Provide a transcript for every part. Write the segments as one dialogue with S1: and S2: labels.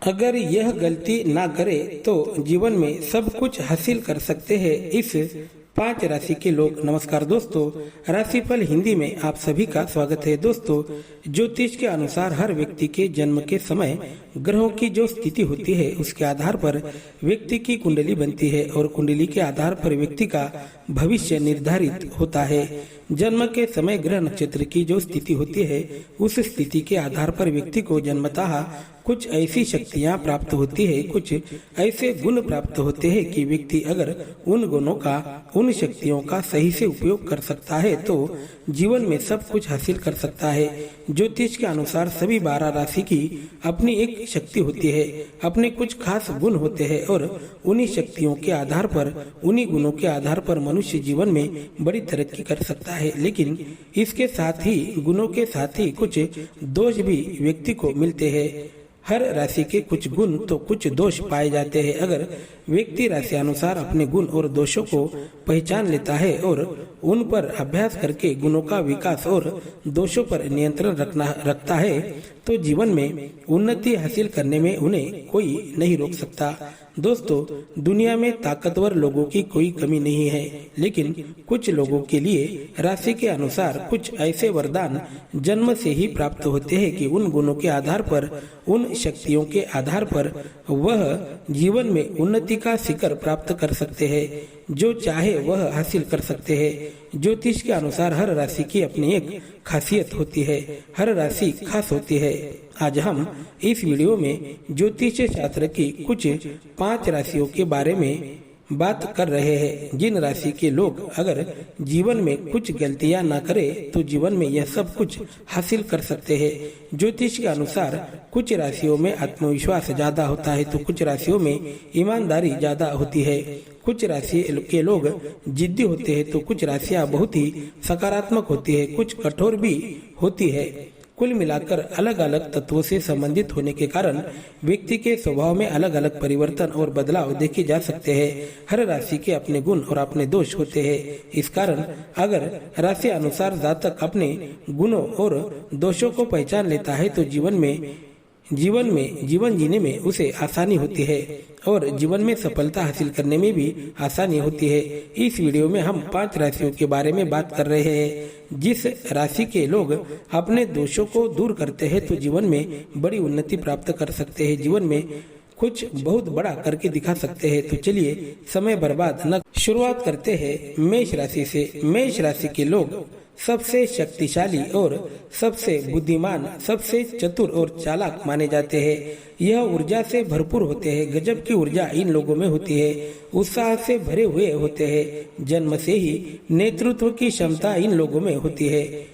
S1: अगर यह गलती ना करे तो जीवन में सब कुछ हासिल कर सकते हैं। इस 5 राशि के लोग। नमस्कार दोस्तों, राशिफल हिंदी में आप सभी का स्वागत है। दोस्तों, ज्योतिष के अनुसार हर व्यक्ति के जन्म के समय ग्रहों की जो स्थिति होती है उसके आधार पर व्यक्ति की कुंडली बनती है और कुंडली के आधार पर व्यक्ति का भविष्य निर्धारित होता है। जन्म के समय ग्रह नक्षत्र की जो स्थिति होती है उस स्थिति के आधार पर व्यक्ति को जन्मतः कुछ ऐसी शक्तियां प्राप्त होती है, कुछ ऐसे गुण प्राप्त होते हैं कि व्यक्ति अगर उन गुणों का, उन शक्तियों का सही से उपयोग कर सकता है तो जीवन में सब कुछ हासिल कर सकता है। ज्योतिष के अनुसार सभी 12 राशि की अपनी एक शक्ति होती है, अपने कुछ खास गुण होते हैं और उन्हीं शक्तियों के आधार पर, उन्हीं गुणों के आधार पर मनुष्य जीवन में बड़ी तरक्की कर सकता है। लेकिन इसके साथ ही, गुणों के साथ ही कुछ दोष भी व्यक्ति को मिलते हैं। हर राशि के कुछ गुण तो कुछ दोष पाए जाते हैं। अगर व्यक्ति राशि अनुसार अपने गुण और दोषों को पहचान लेता है और उन पर अभ्यास करके गुणों का विकास और दोषों पर नियंत्रण रखता है तो जीवन में उन्नति हासिल करने में उन्हें कोई नहीं रोक सकता। दोस्तों, दुनिया में ताकतवर लोगों की कोई कमी नहीं है, लेकिन कुछ लोगों के लिए राशि के अनुसार कुछ ऐसे वरदान जन्म से ही प्राप्त होते हैं कि उन गुणों के आधार पर, उन शक्तियों के आधार पर वह जीवन में उन्नति का शिखर प्राप्त कर सकते हैं। जो चाहे वह हासिल कर सकते हैं। ज्योतिष के अनुसार हर राशि की अपनी एक खासियत होती है, हर राशि खास होती है। आज हम इस वीडियो में ज्योतिष शास्त्र की कुछ 5 राशियों के बारे में बात कर रहे हैं, जिन राशि के लोग अगर जीवन में कुछ गलतियां ना करें तो जीवन में यह सब कुछ हासिल कर सकते हैं। ज्योतिष के अनुसार कुछ राशियों में आत्मविश्वास ज्यादा होता है तो कुछ राशियों में ईमानदारी ज्यादा होती है। कुछ राशि के लोग जिद्दी होते हैं तो कुछ राशियां बहुत ही सकारात्मक होती है, कुछ कठोर भी होती है। कुल मिलाकर अलग अलग तत्वों से संबंधित होने के कारण व्यक्ति के स्वभाव में अलग अलग परिवर्तन और बदलाव देखे जा सकते हैं। हर राशि के अपने गुण और अपने दोष होते हैं। इस कारण अगर राशि अनुसार जातक अपने गुणों और दोषों को पहचान लेता है तो जीवन जीने में उसे आसानी होती है और जीवन में सफलता हासिल करने में भी आसानी होती है। इस वीडियो में हम 5 राशियों के बारे में बात कर रहे हैं। जिस राशि के लोग अपने दोषों को दूर करते हैं तो जीवन में बड़ी उन्नति प्राप्त कर सकते हैं, जीवन में कुछ बहुत बड़ा करके दिखा सकते हैं। तो चलिए समय बर्बाद न, शुरुआत करते हैं मेष राशि से। मेष राशि के लोग सबसे शक्तिशाली और सबसे बुद्धिमान, सबसे चतुर और चालाक माने जाते हैं। यह ऊर्जा से भरपूर होते हैं, गजब की ऊर्जा इन लोगों में होती है, उत्साह से भरे हुए होते हैं। जन्म से ही नेतृत्व की क्षमता इन लोगों में होती है।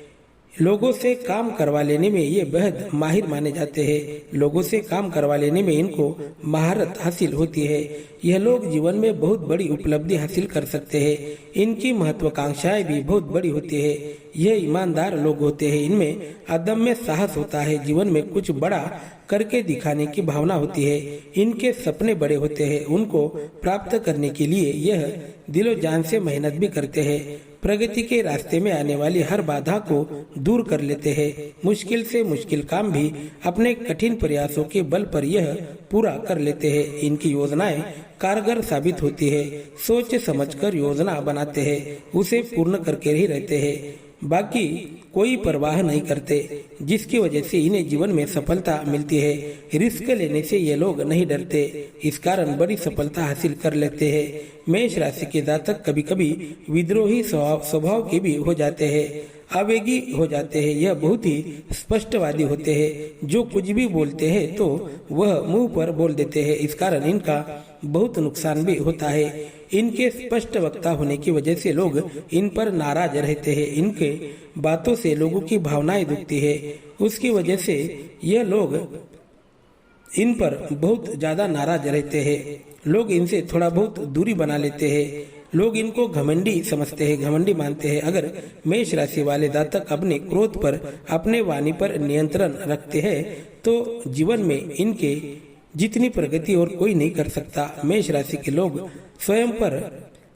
S1: लोगों से काम करवा लेने में ये बेहद माहिर माने जाते हैं। लोगों से काम करवा लेने में इनको महारत हासिल होती है। यह लोग जीवन में बहुत बड़ी उपलब्धि हासिल कर सकते हैं। इनकी महत्वाकांक्षाएं भी बहुत बड़ी होती है। यह ईमानदार लोग होते हैं, इनमें अदम्य साहस होता है, जीवन में कुछ बड़ा करके दिखाने की भावना होती है। इनके सपने बड़े होते हैं, उनको प्राप्त करने के लिए यह दिलो जान से मेहनत भी करते हैं। प्रगति के रास्ते में आने वाली हर बाधा को दूर कर लेते हैं। मुश्किल से मुश्किल काम भी अपने कठिन प्रयासों के बल पर यह पूरा कर लेते हैं। इनकी योजनाएं कारगर साबित होती है। सोच समझकर योजना बनाते हैं, उसे पूर्ण करके ही रहते हैं, बाकी कोई परवाह नहीं करते, जिसकी वजह से इन्हें जीवन में सफलता मिलती है। रिस्क लेने से ये लोग नहीं डरते, इस कारण बड़ी सफलता हासिल कर लेते हैं। मेष राशि के जातक कभी कभी विद्रोही स्वभाव के भी हो जाते हैं, आवेगी हो जाते हैं। यह बहुत ही स्पष्टवादी होते हैं, जो कुछ भी बोलते हैं तो वह मुंह पर बोल देते हैं। इस कारण इनका बहुत नुकसान भी होता है। इनके स्पष्ट वक्ता होने की वजह से लोग इन पर नाराज रहते हैं। इनके बातों से लोगों की भावनाएं दुखती है, उसकी वजह से यह लोग इन पर बहुत ज्यादा नाराज रहते हैं। लोग इनसे थोड़ा बहुत दूरी बना लेते हैं। लोग इनको घमंडी समझते हैं, घमंडी मानते हैं। अगर मेष राशि वाले जातक अपने क्रोध पर, अपने वाणी पर नियंत्रण रखते हैं तो जीवन में इनके जितनी प्रगति और कोई नहीं कर सकता। मेष राशि के लोग स्वयं पर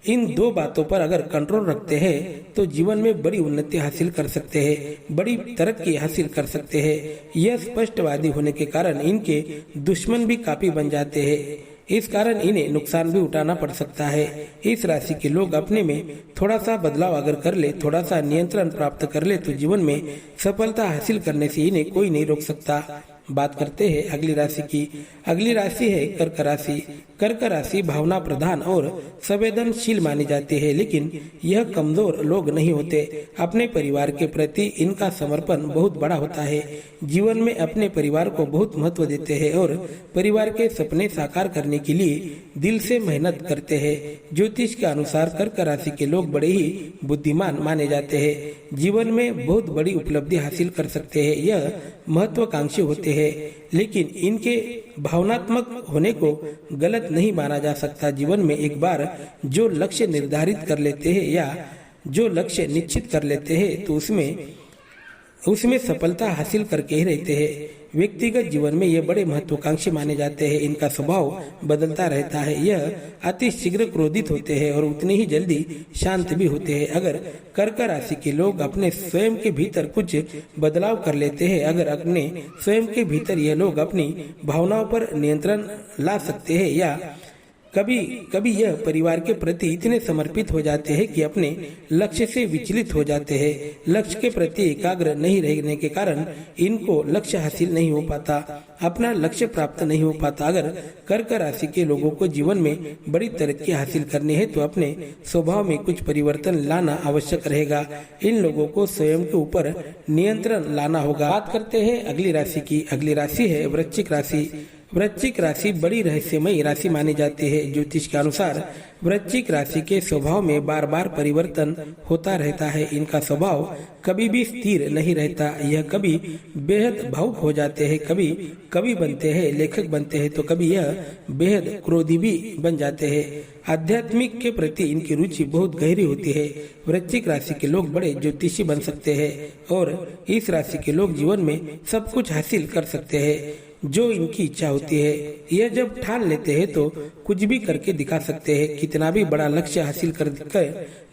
S1: इन दो बातों पर अगर कंट्रोल रखते हैं तो जीवन में बड़ी उन्नति हासिल कर सकते हैं, बड़ी तरक्की हासिल कर सकते हैं। यह स्पष्टवादी होने के कारण इनके दुश्मन भी काफी बन जाते हैं। इस कारण इन्हें नुकसान भी उठाना पड़ सकता है। इस राशि के लोग अपने में थोड़ा सा बदलाव अगर कर ले, थोड़ा सा नियंत्रण प्राप्त कर ले तो जीवन में सफलता हासिल करने से इन्हें कोई नहीं रोक सकता। बात करते हैं अगली राशि की। अगली राशि है कर्क राशि। कर्क राशि भावना प्रधान और संवेदनशील मानी जाती है, लेकिन यह कमजोर लोग नहीं होते। अपने परिवार के प्रति इनका समर्पण बहुत बड़ा होता है। जीवन में अपने परिवार को बहुत महत्व देते हैं और परिवार के सपने साकार करने के लिए दिल से मेहनत करते हैं। ज्योतिष के अनुसार कर्क राशि के लोग बड़े ही बुद्धिमान माने जाते हैं। जीवन में बहुत बड़ी उपलब्धि हासिल कर सकते हैं। यह महत्वाकांक्षी होते हैं, लेकिन इनके भावनात्मक होने को गलत नहीं माना जा सकता। जीवन में एक बार जो लक्ष्य निर्धारित कर लेते हैं या जो लक्ष्य निश्चित कर लेते हैं तो उसमें सफलता हासिल करके ही रहते हैं। व्यक्तिगत जीवन में ये बड़े महत्वाकांक्षी माने जाते हैं। इनका स्वभाव बदलता रहता है। यह अति शीघ्र क्रोधित होते हैं और उतने ही जल्दी शांत भी होते हैं। अगर कर्क राशि के लोग अपने स्वयं के भीतर कुछ बदलाव कर लेते हैं, अगर अपने स्वयं के भीतर ये लोग अपनी भावनाओं पर नियंत्रण ला सकते हैं या कभी कभी यह परिवार के प्रति इतने समर्पित हो जाते हैं कि अपने लक्ष्य से विचलित हो जाते हैं। लक्ष्य के प्रति एकाग्र नहीं रहने के कारण इनको लक्ष्य हासिल नहीं हो पाता, अपना लक्ष्य प्राप्त नहीं हो पाता। अगर कर्क राशि के लोगों को जीवन में बड़ी तरक्की हासिल करनी है तो अपने स्वभाव में कुछ परिवर्तन लाना आवश्यक रहेगा। इन लोगों को स्वयं के ऊपर नियंत्रण लाना होगा। बात करते हैं अगली राशि की। अगली राशि है वृश्चिक राशि। वृश्चिक राशि बड़ी रहस्यमयी राशि मानी जाती है। ज्योतिष के अनुसार वृश्चिक राशि के स्वभाव में बार बार परिवर्तन होता रहता है। इनका स्वभाव कभी भी स्थिर नहीं रहता। यह कभी बेहद भावुक हो जाते हैं, कभी कवि बनते हैं, लेखक बनते हैं, तो कभी यह बेहद क्रोधी भी बन जाते हैं। आध्यात्मिक के प्रति इनकी रुचि बहुत गहरी होती है। वृश्चिक राशि के लोग बड़े ज्योतिषी बन सकते हैं और इस राशि के लोग जीवन में सब कुछ हासिल कर सकते हैं जो इनकी इच्छा होती है। यह जब ठान लेते हैं तो कुछ भी करके दिखा सकते हैं, कितना भी बड़ा लक्ष्य हासिल कर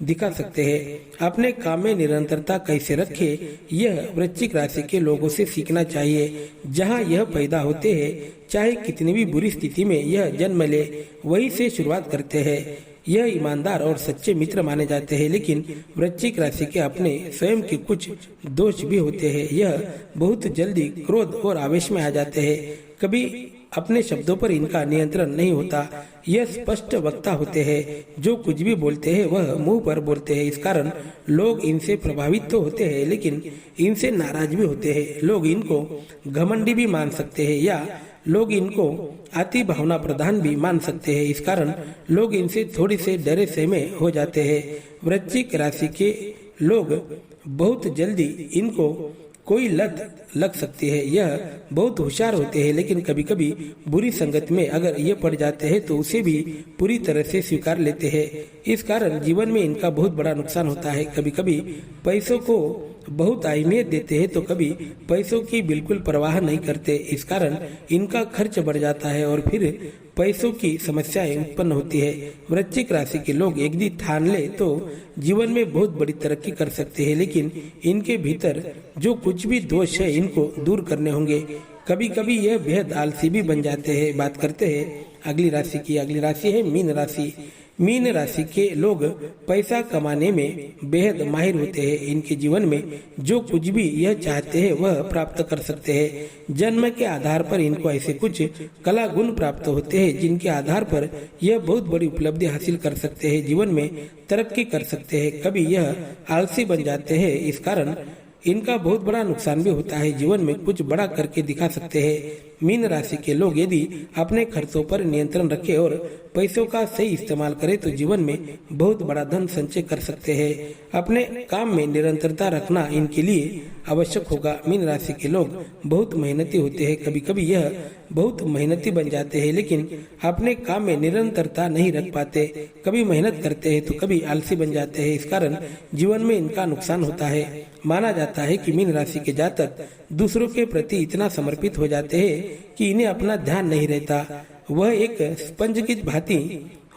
S1: दिखा सकते हैं। अपने काम में निरंतरता कैसे रखे, यह वृश्चिक राशि के लोगों से सीखना चाहिए। जहां यह पैदा होते हैं, चाहे कितनी भी बुरी स्थिति में यह जन्म ले, वहीं से शुरुआत करते हैं। यह ईमानदार और सच्चे मित्र माने जाते हैं, लेकिन वृश्चिक राशि के अपने स्वयं के कुछ दोष भी होते हैं। यह बहुत जल्दी क्रोध और आवेश में आ जाते हैं। कभी अपने शब्दों पर इनका नियंत्रण नहीं होता। यह स्पष्ट वक्ता होते हैं, जो कुछ भी बोलते हैं वह मुंह पर बोलते हैं। इस कारण लोग इनसे प्रभावित तो होते हैं, लेकिन इनसे नाराज भी होते हैं। लोग इनको घमंडी भी मान सकते हैं या लोग इनको अति भावना प्रधान भी मान सकते हैं। इस कारण लोग इनसे थोड़ी से डरे सहमे हो जाते हैं। वृश्चिक राशि के लोग बहुत जल्दी इनको कोई लत लग सकती है। यह बहुत होशियार होते हैं, लेकिन कभी कभी बुरी संगत में अगर ये पड़ जाते हैं तो उसे भी पूरी तरह से स्वीकार लेते हैं। इस कारण जीवन में इनका बहुत बड़ा नुकसान होता है। कभी कभी पैसों को बहुत अहमियत देते हैं तो कभी पैसों की बिल्कुल परवाह नहीं करते। इस कारण इनका खर्च बढ़ जाता है और फिर पैसों की समस्याएं उत्पन्न होती है। वृश्चिक राशि के लोग एक दिन ठान ले तो जीवन में बहुत बड़ी तरक्की कर सकते हैं, लेकिन इनके भीतर जो कुछ भी दोष है इनको दूर करने होंगे। कभी कभी यह बेहद आलसी भी बन जाते हैं। बात करते हैं अगली राशि की। अगली राशि है मीन राशि। मीन राशि के लोग पैसा कमाने में बेहद माहिर होते हैं। इनके जीवन में जो कुछ भी यह चाहते हैं वह प्राप्त कर सकते हैं। जन्म के आधार पर इनको ऐसे कुछ कला गुण प्राप्त होते हैं जिनके आधार पर यह बहुत बड़ी उपलब्धि हासिल कर सकते हैं, जीवन में तरक्की कर सकते हैं। कभी यह आलसी बन जाते हैं। इस कारण इनका बहुत बड़ा नुकसान भी होता है। जीवन में कुछ बड़ा करके दिखा सकते हैं। मीन राशि के लोग यदि अपने खर्चों पर नियंत्रण रखें और पैसों का सही इस्तेमाल करें तो जीवन में बहुत बड़ा धन संचय कर सकते हैं। अपने काम में निरंतरता रखना इनके लिए आवश्यक होगा। मीन राशि के लोग बहुत मेहनती होते हैं। कभी कभी यह बहुत मेहनती बन जाते हैं, लेकिन अपने काम में निरंतरता नहीं रख पाते। कभी मेहनत करते हैं तो कभी आलसी बन जाते हैं। इस कारण जीवन में इनका नुकसान होता है। माना जाता है कि मीन राशि के जातक दूसरों के प्रति इतना समर्पित हो जाते हैं कि इन्हें अपना ध्यान नहीं रहता। वह एक स्पंज की भांति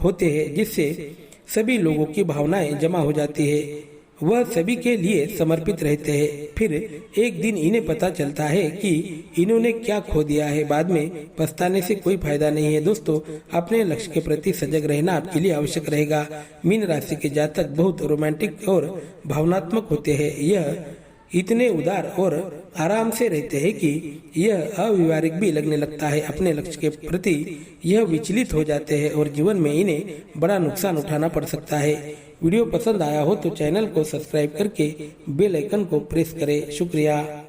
S1: होते हैं, जिससे
S2: सभी लोगों की भावनाएं जमा हो जाती है। वह सभी के लिए समर्पित रहते हैं। फिर एक दिन इन्हें पता चलता है कि इन्होंने क्या खो दिया है। बाद में पछताने से कोई फायदा नहीं है। दोस्तों, अपने लक्ष्य के प्रति सजग रहना आपके लिए आवश्यक रहेगा। मीन राशि के जातक बहुत रोमांटिक और भावनात्मक होते हैं। यह इतने उदार और आराम से रहते हैं कि यह अव्यवहारिक भी लगने लगता है। अपने लक्ष्य के प्रति यह विचलित हो जाते हैं और जीवन में इन्हें बड़ा नुकसान उठाना पड़ सकता है। वीडियो पसंद आया हो तो चैनल को सब्सक्राइब करके बेल आइकन को प्रेस करें। शुक्रिया।